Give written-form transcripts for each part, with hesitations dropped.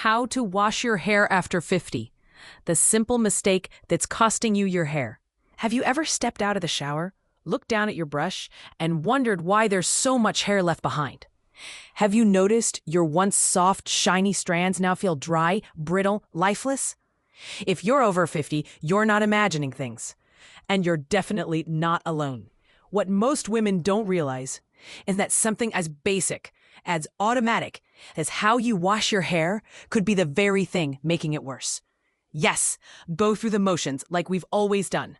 how to wash your hair after 50. The simple mistake that's costing you your hair. Have you ever stepped out of the shower, looked down at your brush, and wondered why there's so much hair left behind? Have you noticed your once soft, shiny strands now feel dry, brittle, lifeless? If you're over 50, you're not imagining things. And you're definitely not alone. What most women don't realize is that something as basic, as automatic, as how you wash your hair could be the very thing making it worse. Yes, go through the motions like we've always done.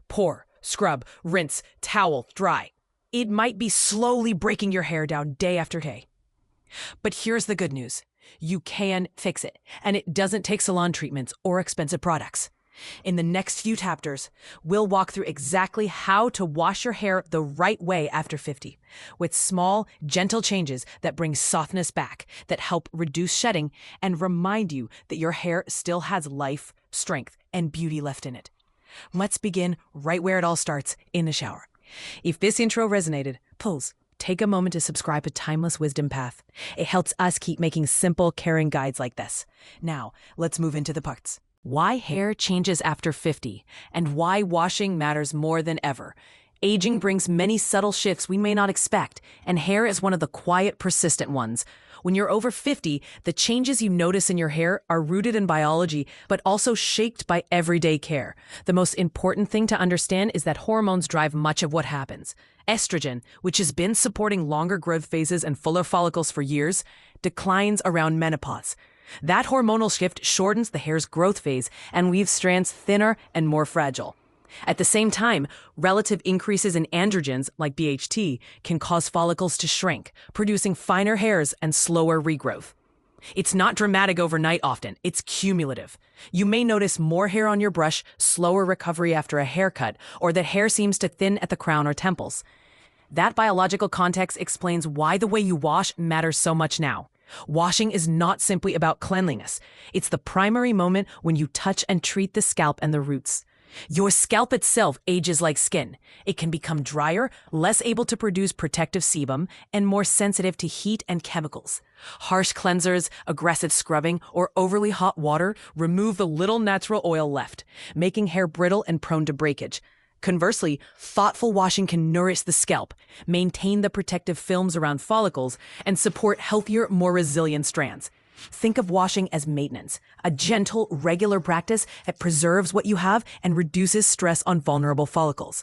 Pour, scrub, rinse, towel, dry. It might be slowly breaking your hair down day after day. But here's the good news. You can fix it, and it doesn't take salon treatments or expensive products. In the next few chapters, we'll walk through exactly how to wash your hair the right way after 50, with small, gentle changes that bring softness back, that help reduce shedding, and remind you that your hair still has life, strength, and beauty left in it. Let's begin right where it all starts, in the shower. If this intro resonated, please take a moment to subscribe to Timeless Wisdom Path. It helps us keep making simple, caring guides like this. Now, let's move into the parts. Why hair changes after 50, and why washing matters more than ever. Aging brings many subtle shifts we may not expect, and hair is one of the quiet, persistent ones. When you're over 50, the changes you notice in your hair are rooted in biology, but also shaped by everyday care. The most important thing to understand is that hormones drive much of what happens. Estrogen, which has been supporting longer growth phases and fuller follicles for years, declines around menopause. That hormonal shift shortens the hair's growth phase and leaves strands thinner and more fragile. At the same time, relative increases in androgens, like BHT, can cause follicles to shrink, producing finer hairs and slower regrowth. It's not dramatic overnight often, it's cumulative. You may notice more hair on your brush, slower recovery after a haircut, or that hair seems to thin at the crown or temples. That biological context explains why the way you wash matters so much now. Washing is not simply about cleanliness. It's the primary moment when you touch and treat the scalp and the roots. Your scalp itself ages like skin. It can become drier, less able to produce protective sebum, and more sensitive to heat and chemicals. Harsh cleansers, aggressive scrubbing, or overly hot water remove the little natural oil left, making hair brittle and prone to breakage. Conversely, thoughtful washing can nourish the scalp, maintain the protective films around follicles, and support healthier, more resilient strands. Think of washing as maintenance, a gentle, regular practice that preserves what you have and reduces stress on vulnerable follicles.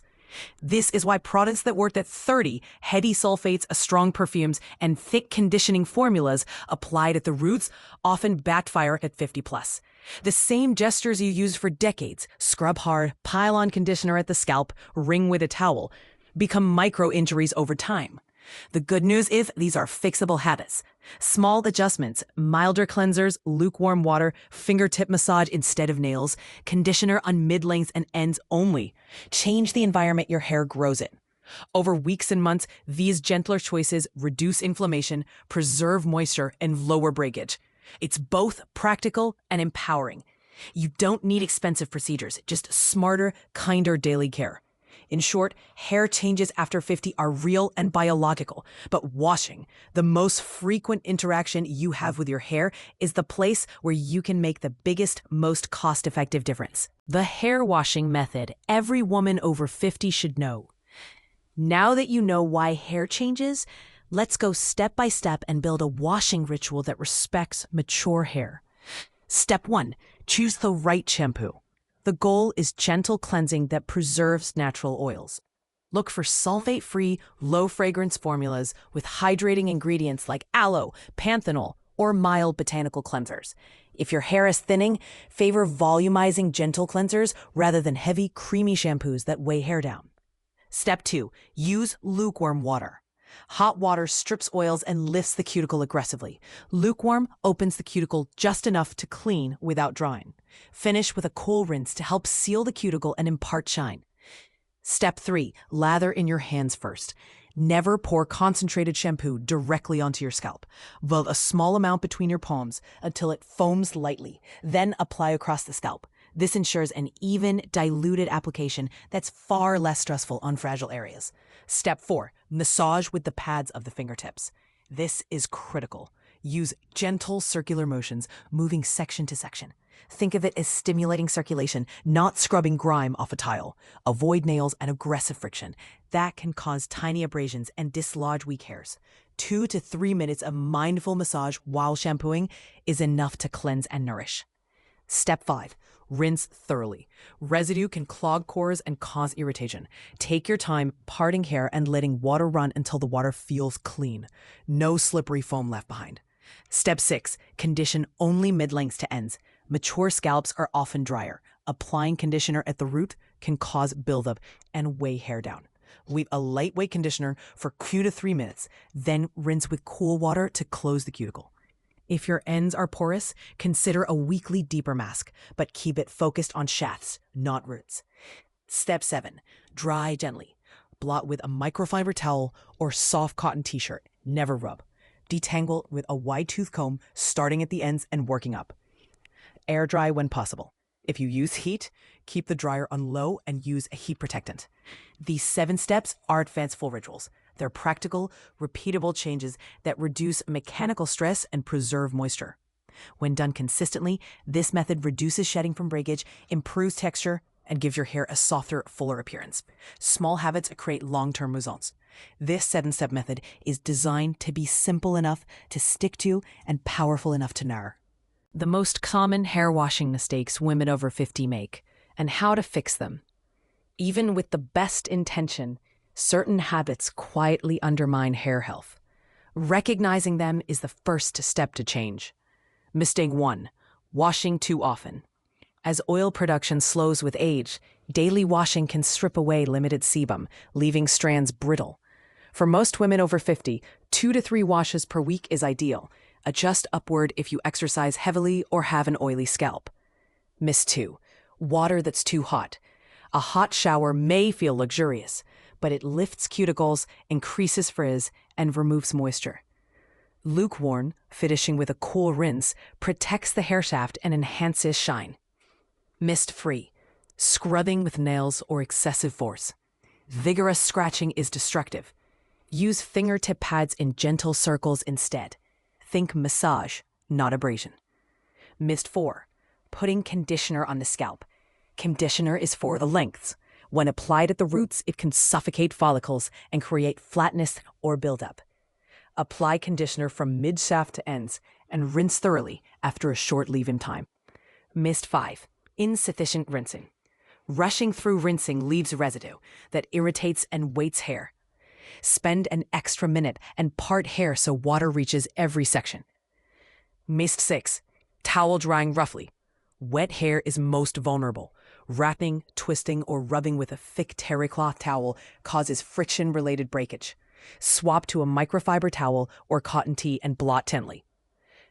This is why products that work at 30, heavy sulfates, strong perfumes, and thick conditioning formulas applied at the roots often backfire at 50 plus. The same gestures you used for decades, scrub hard, pile on conditioner at the scalp, wring with a towel, become micro injuries over time. The good news is these are fixable habits. Small adjustments, milder cleansers, lukewarm water, fingertip massage instead of nails, conditioner on mid-lengths and ends only. Change the environment your hair grows in. Over weeks and months, these gentler choices reduce inflammation, preserve moisture, and lower breakage. It's both practical and empowering. You don't need expensive procedures, just smarter, kinder daily care. In short, hair changes after 50 are real and biological, but washing, the most frequent interaction you have with your hair, is the place where you can make the biggest, most cost-effective difference. The hair washing method every woman over 50 should know. Now that you know why hair changes, let's go step by step and build a washing ritual that respects mature hair. Step 1. Choose the right shampoo. The goal is gentle cleansing that preserves natural oils. Look for sulfate-free, low-fragrance formulas with hydrating ingredients like aloe, panthenol, or mild botanical cleansers. If your hair is thinning, favor volumizing gentle cleansers rather than heavy, creamy shampoos that weigh hair down. Step 2. Use lukewarm water. Hot water strips oils and lifts the cuticle aggressively. Lukewarm opens the cuticle just enough to clean without drying. Finish with a cool rinse to help seal the cuticle and impart shine. Step 3. Lather in your hands first. Never pour concentrated shampoo directly onto your scalp. Build a small amount between your palms until it foams lightly, then apply across the scalp. This ensures an even, diluted application that's far less stressful on fragile areas. Step 4. Massage with the pads of the fingertips. This is critical. Use gentle circular motions, moving section to section. Think of it as stimulating circulation, not scrubbing grime off a tile. Avoid nails and aggressive friction. That can cause tiny abrasions and dislodge weak hairs. 2 to 3 minutes of mindful massage while shampooing is enough to cleanse and nourish. Step 5. Rinse thoroughly. Residue can clog pores and cause irritation. Take your time parting hair and letting water run until the water feels clean. No slippery foam left behind. Step 6. Condition only mid-lengths to ends. Mature scalps are often drier. Applying conditioner at the root can cause buildup and weigh hair down. Leave a lightweight conditioner for 2 to 3 minutes, then rinse with cool water to close the cuticle. If your ends are porous, consider a weekly deeper mask, but keep it focused on shafts, not roots. Step 7. Dry gently. Blot with a microfiber towel or soft cotton t-shirt. Never rub. Detangle with a wide tooth comb, starting at the ends and working up. Air dry when possible. If you use heat, keep the dryer on low and use a heat protectant. These 7 steps aren't fanciful rituals. They're practical, repeatable changes that reduce mechanical stress and preserve moisture. When done consistently, this method reduces shedding from breakage, improves texture, and gives your hair a softer, fuller appearance. Small habits create long-term results. This 7-step method is designed to be simple enough to stick to and powerful enough to nourish. The most common hair washing mistakes women over 50 make, and how to fix them. Even with the best intention, certain habits quietly undermine hair health. Recognizing them is the first step to change. Mistake 1. Washing too often. As oil production slows with age, daily washing can strip away limited sebum, leaving strands brittle. For most women over 50, 2 to 3 washes per week is ideal. Adjust upward if you exercise heavily or have an oily scalp. Miss 2. Water that's too hot. A hot shower may feel luxurious, but it lifts cuticles, increases frizz, and removes moisture. Lukewarm, finishing with a cool rinse, protects the hair shaft and enhances shine. Mist-free. Scrubbing with nails or excessive force. Vigorous scratching is destructive. Use fingertip pads in gentle circles instead. Think massage, not abrasion. Mist 4. Putting conditioner on the scalp. Conditioner is for the lengths. When applied at the roots, it can suffocate follicles and create flatness or buildup. Apply conditioner from mid-shaft to ends and rinse thoroughly after a short leave-in time. Mist 5. Insufficient rinsing. Rushing through rinsing leaves residue that irritates and weights hair. Spend an extra minute and part hair so water reaches every section. Mist 6. Towel drying roughly. Wet hair is most vulnerable. Wrapping, twisting, or rubbing with a thick terry cloth towel causes friction-related breakage. Swap to a microfiber towel or cotton tee and blot gently.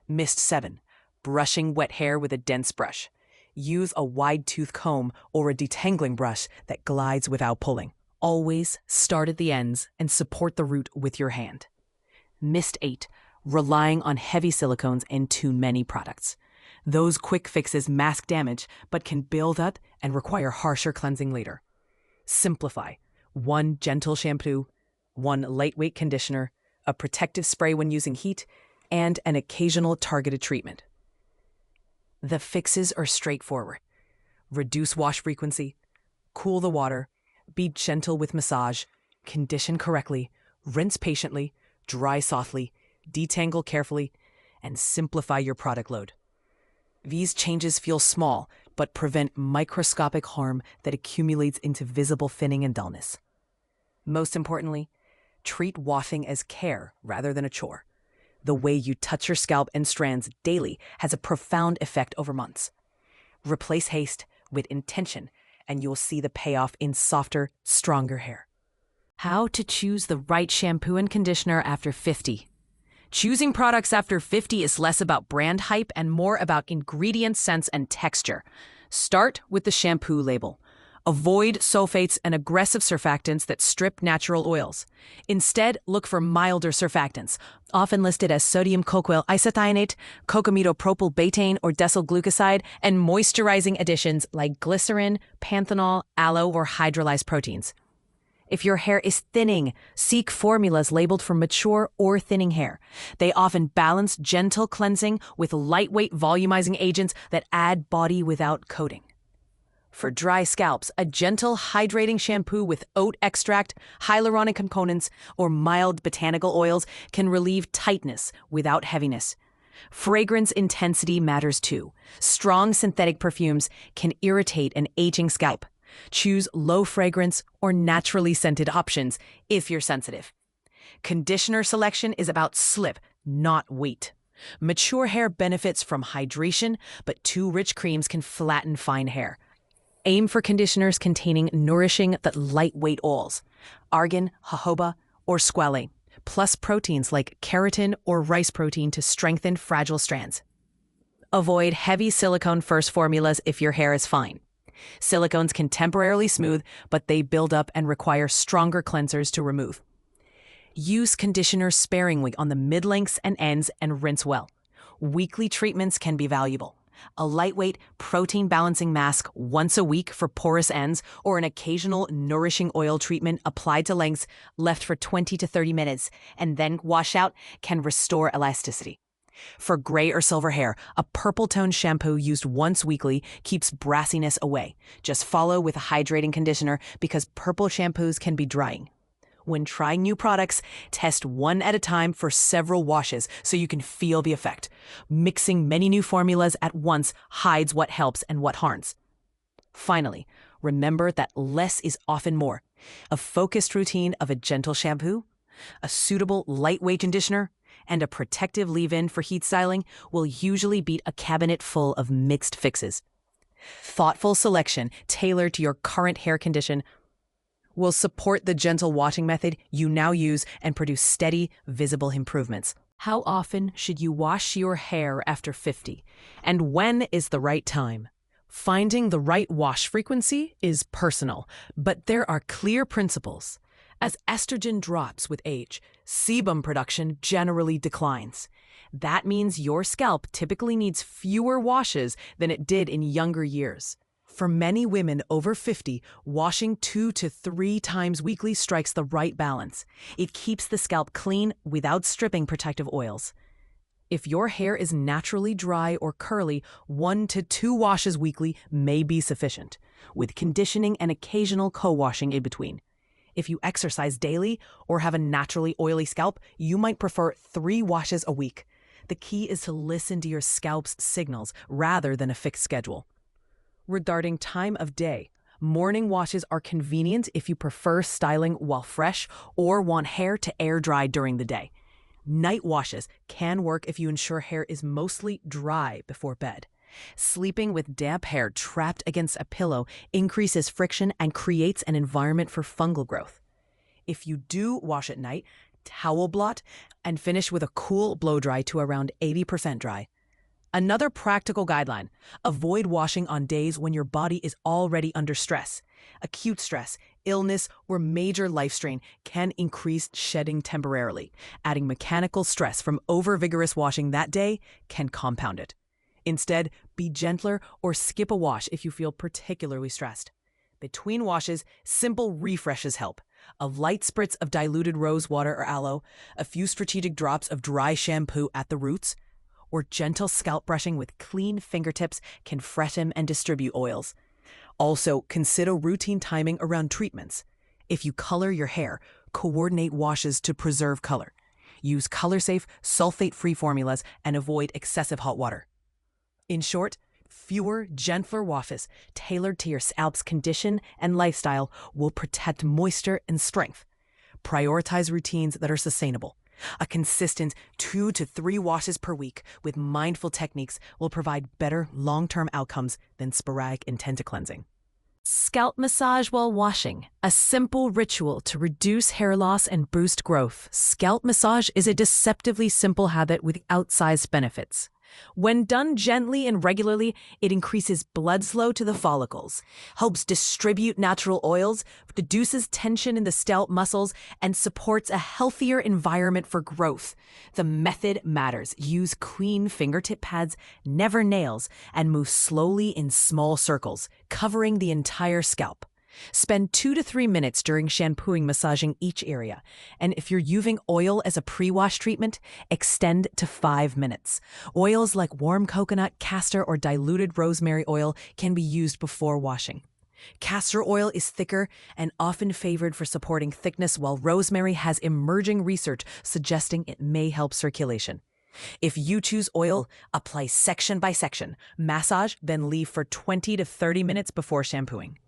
Mist 7. Brushing wet hair with a dense brush. Use a wide tooth comb or a detangling brush that glides without pulling. Always start at the ends and support the root with your hand. Mist 8. Relying on heavy silicones and too many products. Those quick fixes mask damage but can build up and require harsher cleansing later. Simplify. 1 gentle shampoo, 1 lightweight conditioner, a protective spray when using heat, and an occasional targeted treatment. The fixes are straightforward. Reduce wash frequency, cool the water, be gentle with massage, condition correctly, rinse patiently, dry softly, detangle carefully, and simplify your product load. These changes feel small, but prevent microscopic harm that accumulates into visible thinning and dullness. Most importantly, treat washing as care rather than a chore. The way you touch your scalp and strands daily has a profound effect over months. Replace haste with intention, and you'll see the payoff in softer, stronger hair. How to choose the right shampoo and conditioner after 50. Choosing products after 50 is less about brand hype and more about ingredient sense and texture. Start with the shampoo label. Avoid sulfates and aggressive surfactants that strip natural oils. Instead, look for milder surfactants, often listed as sodium cocoyl isethionate, cocamidopropyl betaine or decyl glucoside, and moisturizing additions like glycerin, panthenol, aloe, or hydrolyzed proteins. If your hair is thinning, seek formulas labeled for mature or thinning hair. They often balance gentle cleansing with lightweight volumizing agents that add body without coating. For dry scalps, a gentle hydrating shampoo with oat extract, hyaluronic components, or mild botanical oils can relieve tightness without heaviness. Fragrance intensity matters too. Strong synthetic perfumes can irritate an aging scalp. Choose low fragrance or naturally scented options if you're sensitive. Conditioner selection is about slip, not weight. Mature hair benefits from hydration, but too rich creams can flatten fine hair. Aim for conditioners containing nourishing but lightweight oils, argan, jojoba, or squalane, plus proteins like keratin or rice protein to strengthen fragile strands. Avoid heavy silicone-first formulas if your hair is fine. Silicones can temporarily smooth, but they build up and require stronger cleansers to remove. Use conditioner sparingly on the mid-lengths and ends and rinse well. Weekly treatments can be valuable. A lightweight protein-balancing mask once a week for porous ends or an occasional nourishing oil treatment applied to lengths left for 20 to 30 minutes and then wash out can restore elasticity. For gray or silver hair, a purple tone shampoo used once weekly keeps brassiness away. Just follow with a hydrating conditioner because purple shampoos can be drying. When trying new products, test one at a time for several washes so you can feel the effect. Mixing many new formulas at once hides what helps and what harms. Finally, remember that less is often more. A focused routine of a gentle shampoo, a suitable lightweight conditioner, and a protective leave-in for heat styling will usually beat a cabinet full of mixed fixes. Thoughtful selection tailored to your current hair condition will support the gentle washing method you now use and produce steady, visible improvements. How often should you wash your hair after 50? And when is the right time? Finding the right wash frequency is personal, but there are clear principles. As estrogen drops with age, sebum production generally declines. That means your scalp typically needs fewer washes than it did in younger years. For many women over 50, washing 2 to 3 times weekly strikes the right balance. It keeps the scalp clean without stripping protective oils. If your hair is naturally dry or curly, 1 to 2 washes weekly may be sufficient, with conditioning and occasional co-washing in between. If you exercise daily or have a naturally oily scalp, you might prefer 3 washes a week. The key is to listen to your scalp's signals rather than a fixed schedule. Regarding time of day, morning washes are convenient if you prefer styling while fresh or want hair to air dry during the day. Night washes can work if you ensure hair is mostly dry before bed. Sleeping with damp hair trapped against a pillow increases friction and creates an environment for fungal growth. If you do wash at night, towel blot and finish with a cool blow dry to around 80% dry. Another practical guideline: avoid washing on days when your body is already under stress. Acute stress, illness, or major life strain can increase shedding temporarily. Adding mechanical stress from over-vigorous washing that day can compound it. Instead, be gentler or skip a wash if you feel particularly stressed. Between washes, simple refreshes help. A light spritz of diluted rose water or aloe, a few strategic drops of dry shampoo at the roots, or gentle scalp brushing with clean fingertips can freshen and distribute oils. Also, consider routine timing around treatments. If you color your hair, coordinate washes to preserve color. Use color-safe, sulfate-free formulas and avoid excessive hot water. In short, fewer, gentler washes tailored to your scalp's condition and lifestyle will protect moisture and strength. Prioritize routines that are sustainable. A consistent 2 to 3 washes per week with mindful techniques will provide better long-term outcomes than sporadic intensive cleansing. Scalp massage while washing, a simple ritual to reduce hair loss and boost growth. Scalp massage is a deceptively simple habit with outsized benefits. When done gently and regularly, it increases blood flow to the follicles, helps distribute natural oils, reduces tension in the scalp muscles, and supports a healthier environment for growth. The method matters. Use clean fingertip pads, never nails, and move slowly in small circles, covering the entire scalp. Spend 2 to 3 minutes during shampooing massaging each area, and if you're using oil as a pre-wash treatment, extend to 5 minutes. Oils like warm coconut, castor, or diluted rosemary oil can be used before washing. Castor oil is thicker and often favored for supporting thickness, while rosemary has emerging research suggesting it may help circulation. If you choose oil, apply section by section, massage, then leave for 20 to 30 minutes before shampooing.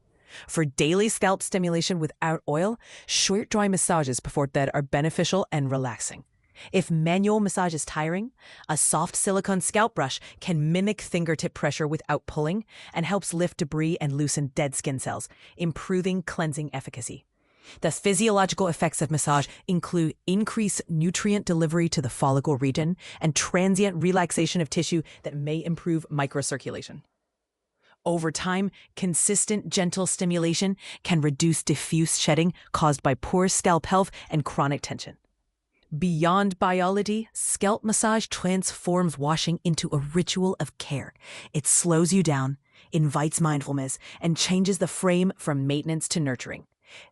For daily scalp stimulation without oil, short dry massages before bed are beneficial and relaxing. If manual massage is tiring, a soft silicone scalp brush can mimic fingertip pressure without pulling and helps lift debris and loosen dead skin cells, improving cleansing efficacy. The physiological effects of massage include increased nutrient delivery to the follicle region and transient relaxation of tissue that may improve microcirculation. Over time, consistent, gentle stimulation can reduce diffuse shedding caused by poor scalp health and chronic tension. Beyond biology, scalp massage transforms washing into a ritual of care. It slows you down, invites mindfulness, and changes the frame from maintenance to nurturing.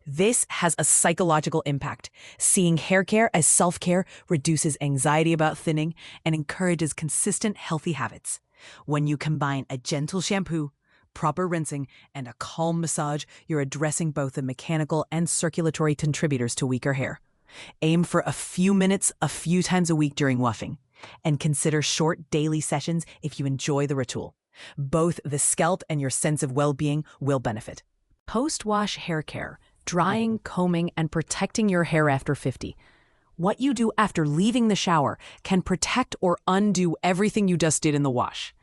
This has a psychological impact. Seeing hair care as self-care reduces anxiety about thinning and encourages consistent, healthy habits. When you combine a gentle shampoo, proper rinsing, and a calm massage, you're addressing both the mechanical and circulatory contributors to weaker hair. Aim for a few minutes a few times a week during washing, and consider short daily sessions if you enjoy the ritual. Both the scalp and your sense of well-being will benefit. Post-wash hair care, drying, combing, and protecting your hair after 50. What you do after leaving the shower can protect or undo everything you just did in the wash.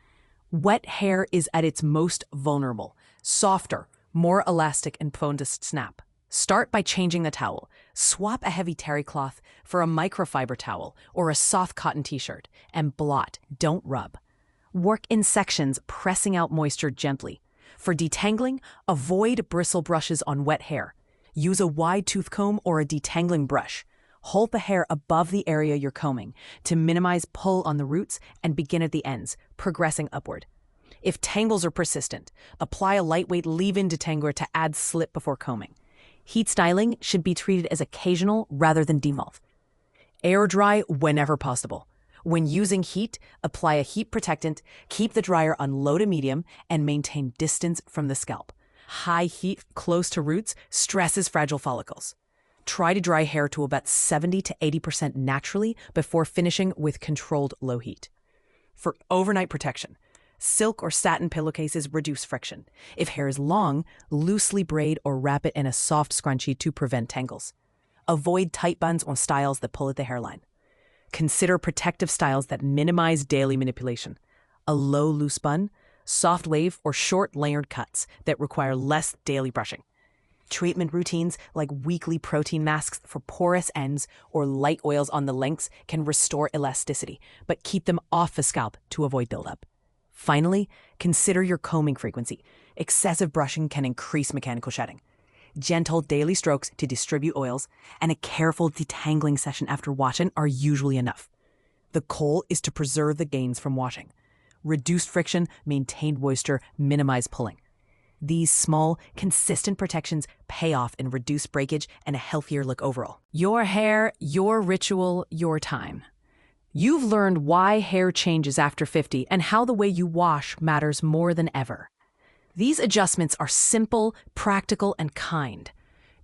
Wet hair is at its most vulnerable, softer, more elastic, and prone to snap. Start by changing the towel. Swap a heavy terry cloth for a microfiber towel or a soft cotton t-shirt, and blot, don't rub. Work in sections, pressing out moisture gently. For detangling, avoid bristle brushes on wet hair. Use a wide tooth comb or a detangling brush. Hold the hair above the area you're combing to minimize pull on the roots and begin at the ends, progressing upward. If tangles are persistent, apply a lightweight leave-in detangler to add slip before combing. Heat styling should be treated as occasional rather than demulve. Air dry whenever possible. When using heat, apply a heat protectant, keep the dryer on low to medium, and maintain distance from the scalp. High heat close to roots stresses fragile follicles. Try to dry hair to about 70 to 80% naturally before finishing with controlled low heat. For overnight protection, silk or satin pillowcases reduce friction. If hair is long, loosely braid or wrap it in a soft scrunchie to prevent tangles. Avoid tight buns or styles that pull at the hairline. Consider protective styles that minimize daily manipulation. A low loose bun, soft wave, or short layered cuts that require less daily brushing. Treatment routines like weekly protein masks for porous ends or light oils on the lengths can restore elasticity, but keep them off the scalp to avoid buildup. Finally, consider your combing frequency. Excessive brushing can increase mechanical shedding. Gentle daily strokes to distribute oils and a careful detangling session after washing are usually enough. The goal is to preserve the gains from washing. Reduce friction, maintain moisture, minimize pulling. These small, consistent protections pay off in reduced breakage and a healthier look overall. Your hair, your ritual, your time. You've learned why hair changes after 50 and how the way you wash matters more than ever. These adjustments are simple, practical, and kind.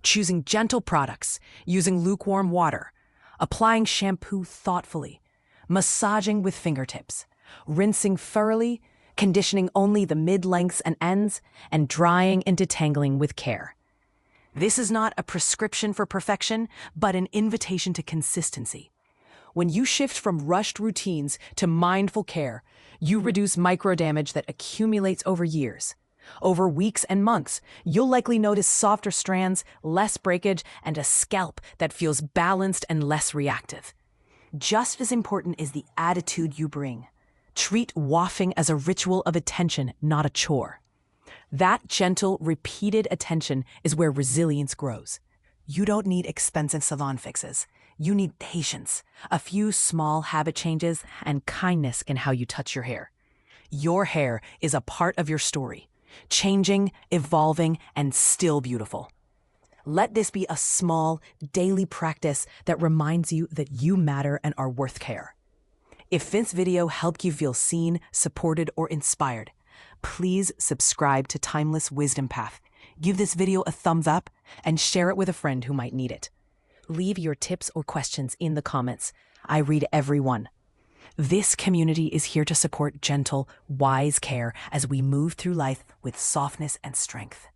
Choosing gentle products, using lukewarm water, applying shampoo thoughtfully, massaging with fingertips, rinsing thoroughly, conditioning only the mid-lengths and ends, and drying and detangling with care. This is not a prescription for perfection, but an invitation to consistency. When you shift from rushed routines to mindful care, you reduce microdamage that accumulates over years. Over weeks and months, you'll likely notice softer strands, less breakage, and a scalp that feels balanced and less reactive. Just as important is the attitude you bring. Treat wafting as a ritual of attention, not a chore. That gentle, repeated attention is where resilience grows. You don't need expensive salon fixes. You need patience, a few small habit changes, and kindness in how you touch your hair. Your hair is a part of your story. changing, evolving, and still beautiful. Let this be a small, daily practice that reminds you that you matter and are worth care. If this video helped you feel seen, supported, or inspired, please subscribe to Timeless Wisdom Path. Give this video a thumbs up and share it with a friend who might need it. Leave your tips or questions in the comments. I read every one. This community is here to support gentle, wise care as we move through life with softness and strength.